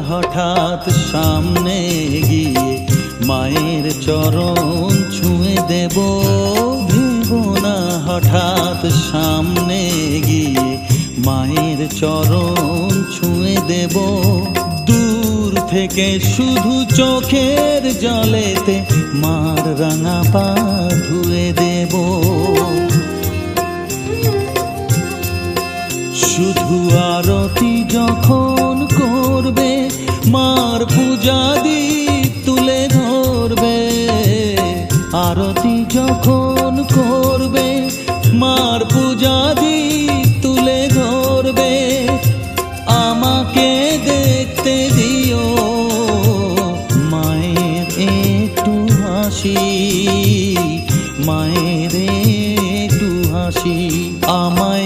হঠাৎ সামনে গিয়ে মায়ের চরণ ছুঁয়ে দেব। ভেবো না হঠাৎ সামনে গিয়ে মায়ের চরণ ছুঁয়ে দেব। দূর থেকে শুধু চোখের জলেতে মার রাঙা পা ধুয়ে দেব। শুধু আরতি যখন করবে মার পূজা দীপ তুলে ধরবে। আরতি যখন করবে মার পূজা দীপ তুলে ধরবে। আমাকে দেখতে দিও মায়ের একটু হাসি, মায়ের একটু হাসি। আমায়